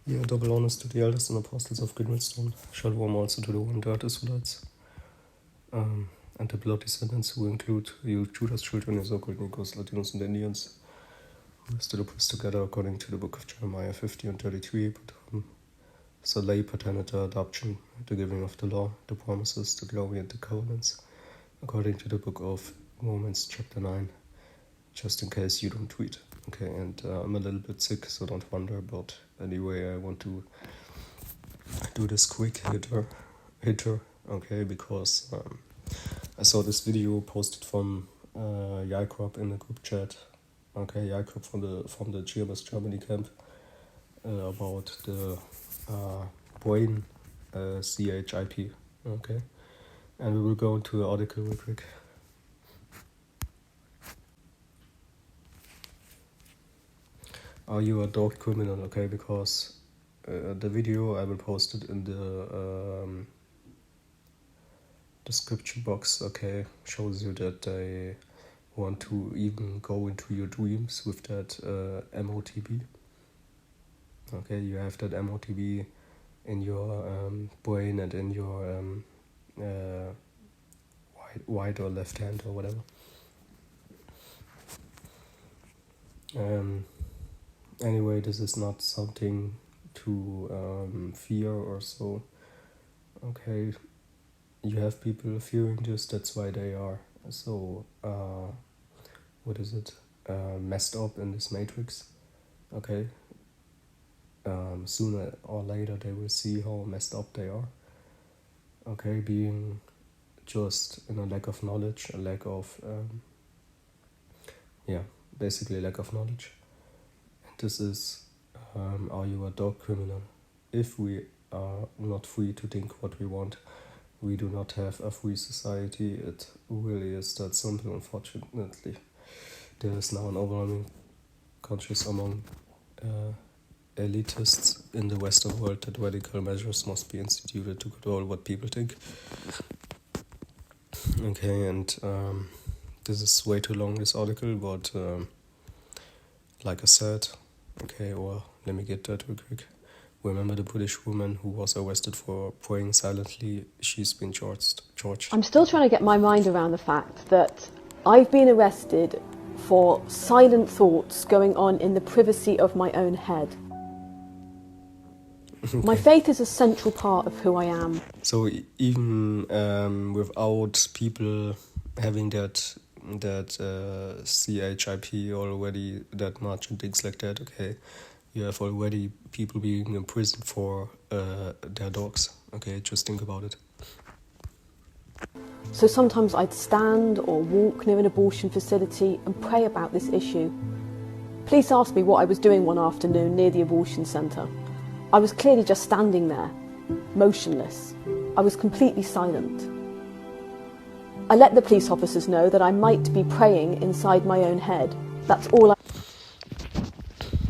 Yeah, double honors to the elders and apostles of Grimmelstone. Shalom also to the one-third Israelites. And the blood descendants who include you, Judah's children, your so-called Negroes, Latinos, and Indians, who are still oppressed together according to the book of Jeremiah 50 and 33, but so lay paternity, adoption, the giving of the law, the promises, the glory, and the covenants, according to the book of Romans chapter 9, just in case you don't read. Okay, and I'm a little bit sick, so don't wonder, but anyway, I want to do this quick hitter, okay, because I saw this video posted from Jakob in the group chat, okay, Jakob from the GMS Germany camp, about the brain CHIP, okay, and we will go into the article real quick. Are you a dog criminal? Okay, because the video I will post it in the description box. Okay, shows you that they want to even go into your dreams with that MOTB. Okay, you have that MOTB in your brain and in your right or left hand or whatever. Anyway, this is not something to fear or so. Okay, you have people fearing this, that's why they are so, messed up in this matrix. Okay, sooner or later they will see how messed up they are. Okay, being just in a lack of knowledge, a lack of, basically lack of knowledge. This is, are you a dog criminal? If we are not free to think what we want, we do not have a free society. It really is that simple, unfortunately. There is now an overwhelming conscience among elitists in the Western world that radical measures must be instituted to control what people think. Okay, and this is way too long, this article, but like I said, okay, or let me get that real quick. Remember the British woman who was arrested for praying silently? She's been charged. I'm still trying to get my mind around the fact that I've been arrested for silent thoughts going on in the privacy of my own head. Okay. My faith is a central part of who I am. So even without people having that CHIP already that much and things like that, okay, you have already people being imprisoned for their dogs. Okay, just think about it. So sometimes I'd stand or walk near an abortion facility and pray about this issue. Police asked me what I was doing one afternoon near the abortion centre. I was clearly just standing there, motionless. I was completely silent. I let the police officers know that I might be praying inside my own head. That's all I...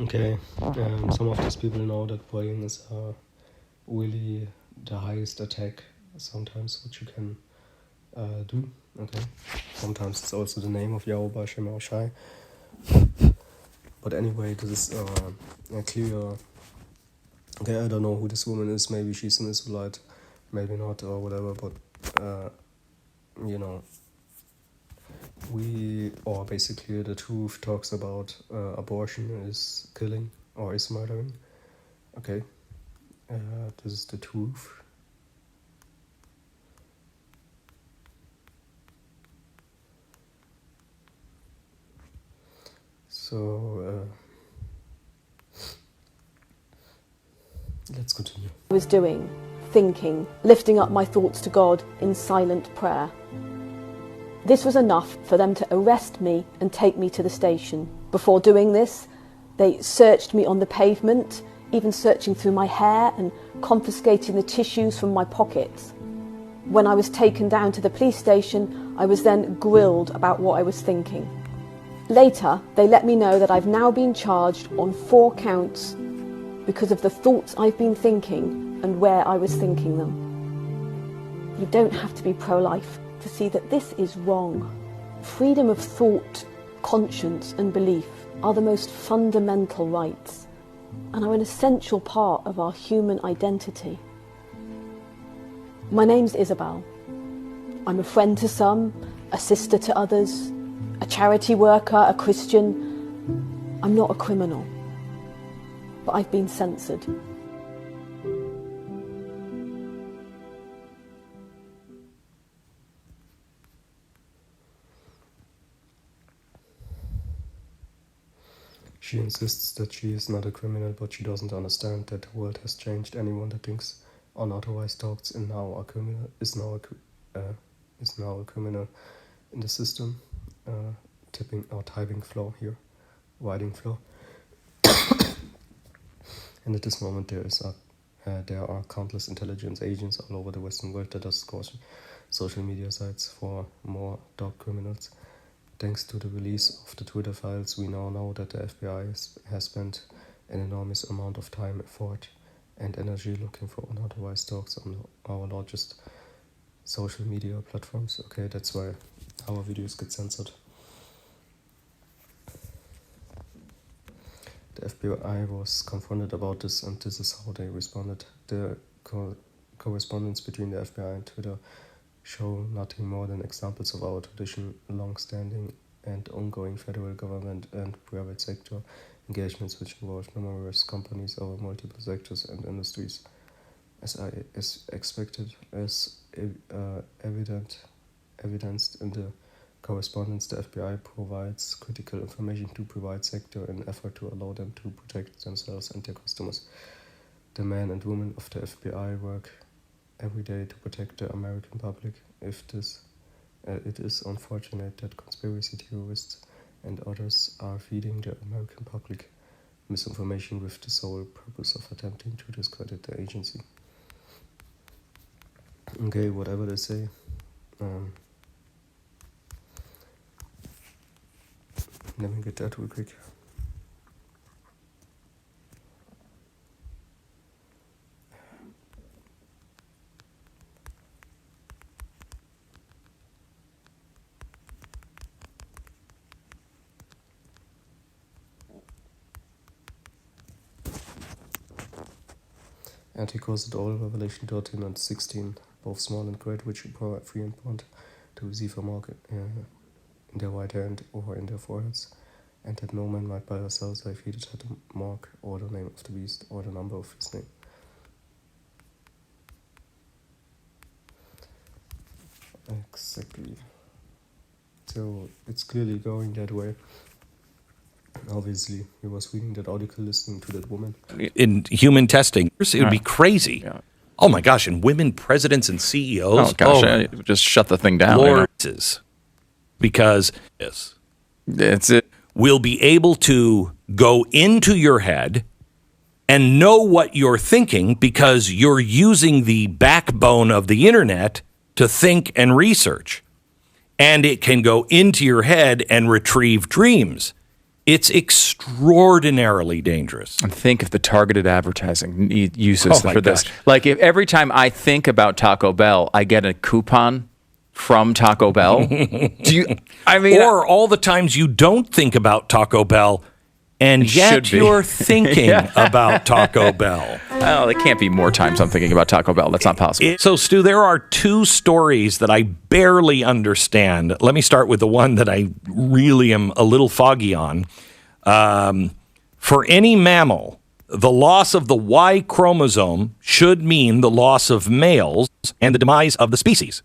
Okay, some of these people know that praying is really the highest attack sometimes what you can do. Okay, sometimes it's also the name of Yahweh Shema Shai. But anyway, this is a clear... Okay, I don't know who this woman is. Maybe she's an Israelite, maybe not, or whatever. But basically the truth talks about abortion is killing or is murdering. Okay, this is the truth. So let's continue. I was doing, thinking, lifting up my thoughts to God in silent prayer. This was enough for them to arrest me and take me to the station. Before doing this, they searched me on the pavement, even searching through my hair and confiscating the tissues from my pockets. When I was taken down to the police station, I was then grilled about what I was thinking. Later, they let me know that I've now been charged on 4 counts because of the thoughts I've been thinking and where I was thinking them. You don't have to be pro-life to see that this is wrong. Freedom of thought, conscience and belief are the most fundamental rights. and are an essential part of our human identity. My name's Isabel. I'm a friend to some, a sister to others, a charity worker, a Christian. I'm not a criminal, but I've been censored. She insists that she is not a criminal, but she doesn't understand that the world has changed. Anyone that thinks unauthorized talks is now a criminal in the system. Typing flaw here, writing flaw. And at this moment, there are countless intelligence agents all over the Western world that are scoring social media sites for more dog criminals. Thanks to the release of the Twitter files, we now know that the FBI has spent an enormous amount of time, effort, and energy looking for unauthorized talks on our largest social media platforms. Okay, that's why our videos get censored. The FBI was confronted about this, and this is how they responded. The correspondence between the FBI and Twitter show nothing more than examples of our tradition, long-standing and ongoing federal government and private sector engagements which involve numerous companies over multiple sectors and industries. As expected, as evidenced in the correspondence, the FBI provides critical information to private sector in an effort to allow them to protect themselves and their customers. The men and women of the FBI work every day to protect the American public. It is unfortunate that conspiracy theorists and others are feeding the American public misinformation with the sole purpose of attempting to discredit the agency. Okay, whatever they say. Let me get that real quick. Articles at all, Revelation 13 and 16, both small and great, which you provide free and bond to receive a mark in their right hand or in their foreheads, and that no man might buy or sell save he that had the mark or the name of the beast or the number of his name. Exactly. So it's clearly going that way. Obviously, he was reading that article, listening to that woman. In human testing, it would be crazy. Yeah. Oh my gosh, and women presidents and CEOs. Oh gosh, just shut the thing down. Lords, because yes, it's it. We'll be able to go into your head and know what you're thinking because you're using the backbone of the internet to think and research. And it can go into your head and retrieve dreams. It's extraordinarily dangerous. And think of the targeted advertising uses for this. Like if every time I think about Taco Bell, I get a coupon from Taco Bell. Or all the times you don't think about Taco Bell, and yet you're thinking about Taco Bell. Oh, there can't be more times I'm thinking about Taco Bell. That's not possible. So, Stu, there are two stories that I barely understand. Let me start with the one that I really am a little foggy on. For any mammal, the loss of the Y chromosome should mean the loss of males and the demise of the species.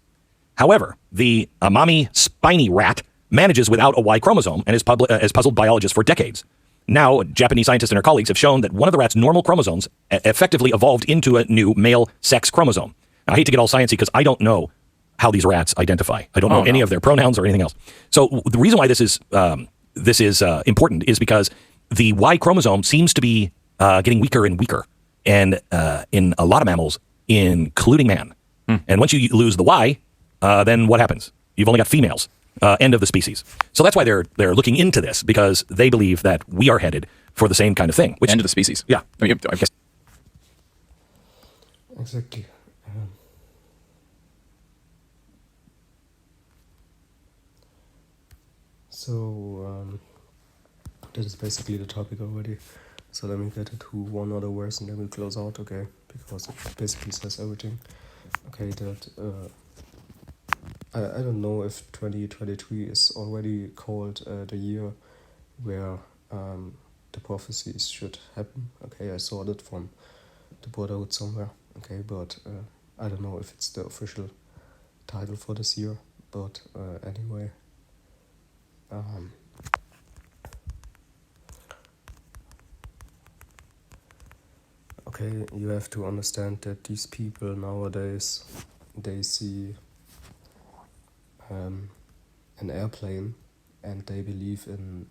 However, the Amami spiny rat manages without a Y chromosome and has puzzled biologists for decades. Now, Japanese scientists and their colleagues have shown that one of the rat's normal chromosomes effectively evolved into a new male sex chromosome. Now, I hate to get all sciencey because I don't know how these rats identify. I don't know any of their pronouns or anything else. So the reason why this is important is because the Y chromosome seems to be getting weaker and weaker, and in a lot of mammals, including man. And once you lose the Y, then what happens? You've only got females. End of the species. So that's why they're looking into this, because they believe that we are headed for the same kind of thing. End of the species. Yeah. I guess. Exactly. So that is basically the topic already. So let me get into one other verse and then we'll close out, okay? Because it basically says everything. Okay, that I don't know if 2023 is already called the year where the prophecies should happen. Okay, I saw that from the Brotherhood somewhere. Okay, but I don't know if it's the official title for this year. But anyway, okay, you have to understand that these people nowadays, they see an airplane and they believe in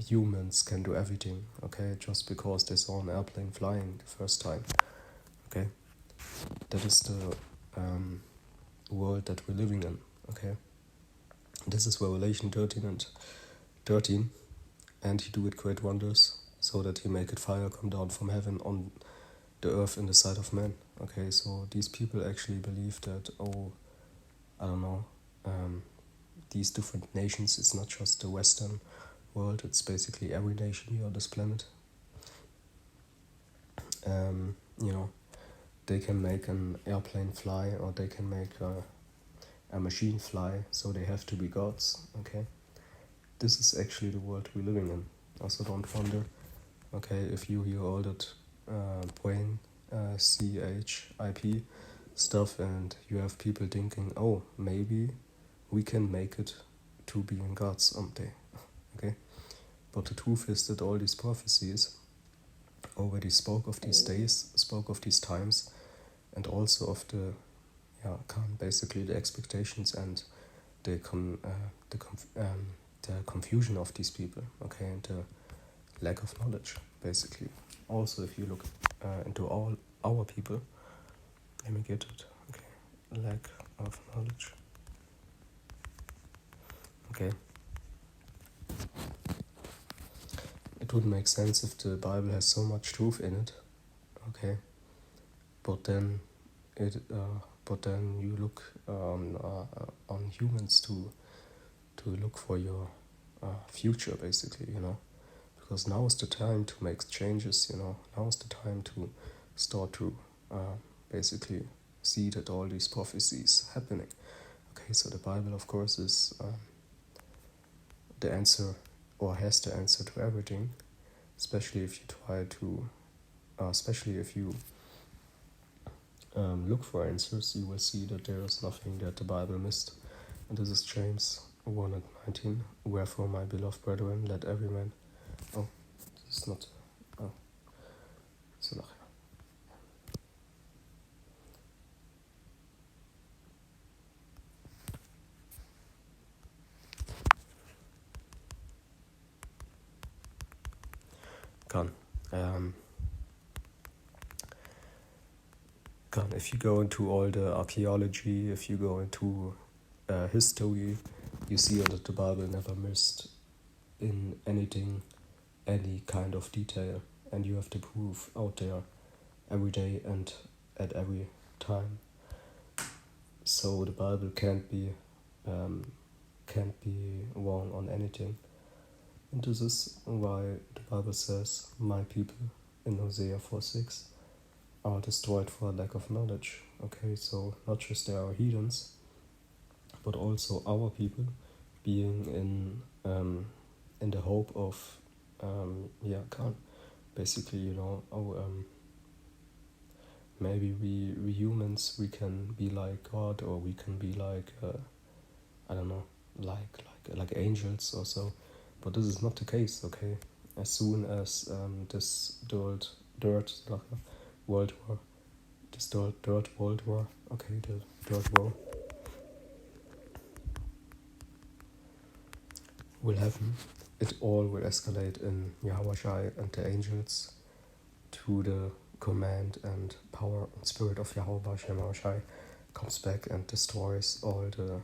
humans can do everything, okay, just because they saw an airplane flying the first time, okay? That is the world that we're living in, okay? This is Revelation 13, and he doeth great wonders, so that he maketh fire come down from heaven on the earth in the sight of men, okay? So these people actually believe that, I don't know, these different nations, it's not just the Western world, it's basically every nation here on this planet. You know, they can make an airplane fly, or they can make a machine fly, so they have to be gods, okay? This is actually the world we're living in. Also don't wonder, okay, if you hear all that brain CHIP stuff and you have people thinking, oh, maybe we can make it to being gods someday, okay? But the truth is that all these prophecies already spoke of these days, spoke of these times, and also of the basically the expectations and the confusion of these people, okay, and the lack of knowledge, basically. Also, if you look into all our people, let me get it, okay, lack of knowledge, okay. It would make sense if the Bible has so much truth in it, okay, but then you look on humans to look for your future, basically, you know, because now is the time to make changes, you know, now is the time to start to basically see that all these prophecies happening. Okay, so the Bible, of course, is the answer, or has the answer to everything, especially if you try to, especially if you look for answers, you will see that there is nothing that the Bible missed. And this is James 1:19. Wherefore, my beloved brethren, let every man... Oh, this is not... Oh, so nachher. Gone. If you go into all the archaeology, if you go into history, you see that the Bible never missed in anything, any kind of detail, and you have the proof out there every day and at every time. So the Bible can't be wrong on anything. And this is why the Bible says, my people, in Hosea 4:6, are destroyed for lack of knowledge. Okay, so not just there are heathens, but also our people being in the hope of basically, you know, maybe we humans, we can be like God, or we can be like I don't know, like angels or so. But this is not the case, okay? As soon as this third World War, okay, the Third War will happen, it all will escalate in Yahweh and the angels to the command and power and spirit of Yahweh comes back and destroys all the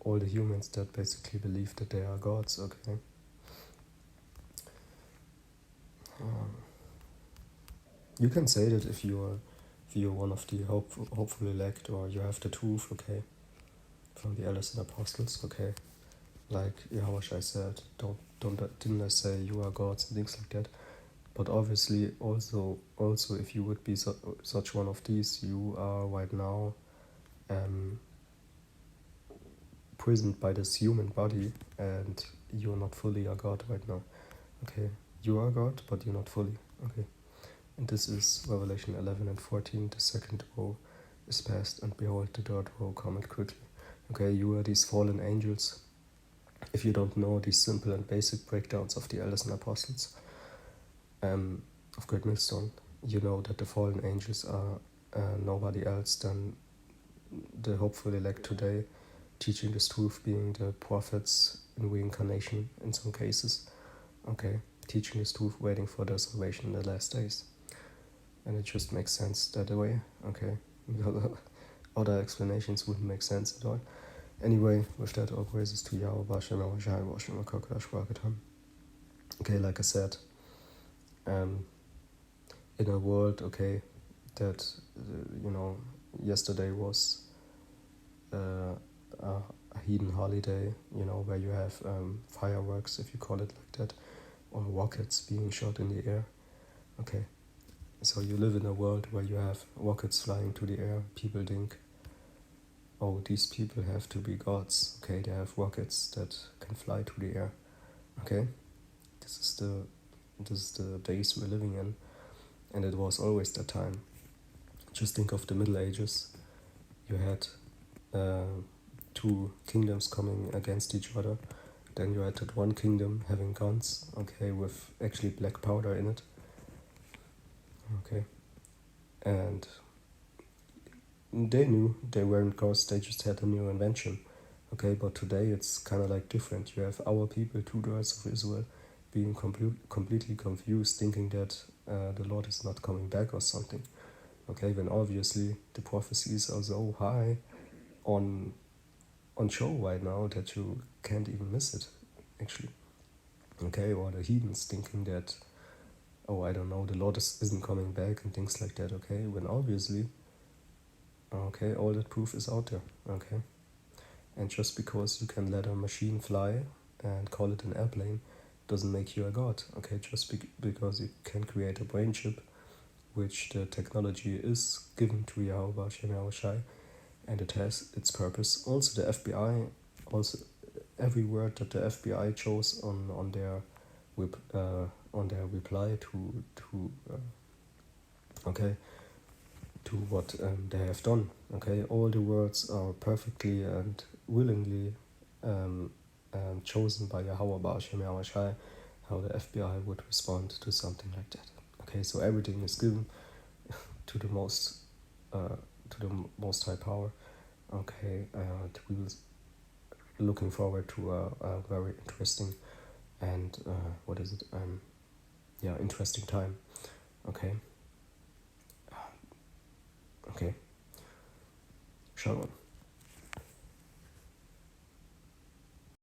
all the humans that basically believe that they are gods, okay? You can say that if you're one of the hopeful elect, or you have the truth, okay? from the elders and apostles, okay? Like Yahweh said, didn't I say you are gods and things like that? But obviously, also if you would be such one of these, you are right now prisoned by this human body, and you're not fully a god right now. Okay, you are God, but you're not fully. Okay, and this is Revelation 11 and 14. The second woe is past, and behold, the third woe cometh quickly. Okay, you are these fallen angels. If you don't know these simple and basic breakdowns of the elders and apostles of Great Millstone, you know that the fallen angels are nobody else than the hopeful elect today, teaching this truth, being the prophets in reincarnation in some cases. Okay, teaching this truth, waiting for their salvation in the last days. And it just makes sense that way, okay? Because other explanations wouldn't make sense at all. Anyway, with that, all praises to Yahweh, Bashem, Shai, Bashem, Kokodash, Barakatam. Okay, like I said, in a world, okay, that, yesterday was a heathen holiday, where you have fireworks, if you call it like that, or rockets being shot in the air, okay? So you live in a world where you have rockets flying to the air. People think, oh, these people have to be gods. Okay, they have rockets that can fly to the air. Okay, this is the days we're living in, and it was always that time. Just think of the Middle Ages. You had two kingdoms coming against each other. Then you had that one kingdom having guns, okay, with actually black powder in it. Okay, and they knew they weren't gods, they just had a new invention. Okay, but today it's kind of like different. You have our people, 2/3 of Israel, being completely confused, thinking that the Lord is not coming back or something. Okay, when obviously the prophecies are so high on show right now that you can't even miss it, actually. Okay, or the heathens thinking that, oh, I don't know, the Lord isn't coming back and things like that, okay? When obviously, okay, all that proof is out there, okay? And just because you can let a machine fly and call it an airplane doesn't make you a god, okay? Just because you can create a brain chip, which the technology is given to Yahweh, Shem Shai, and it has its purpose. Also, the FBI, every word that the FBI chose on their reply to what they have done. Okay, all the words are perfectly and willingly chosen by Yahweh Ba'ashem Yahweh, how the FBI would respond to something like that. Okay, so everything is given to the most high power. Okay, we will looking forward to a very interesting and interesting time. Okay. Okay. Shalom.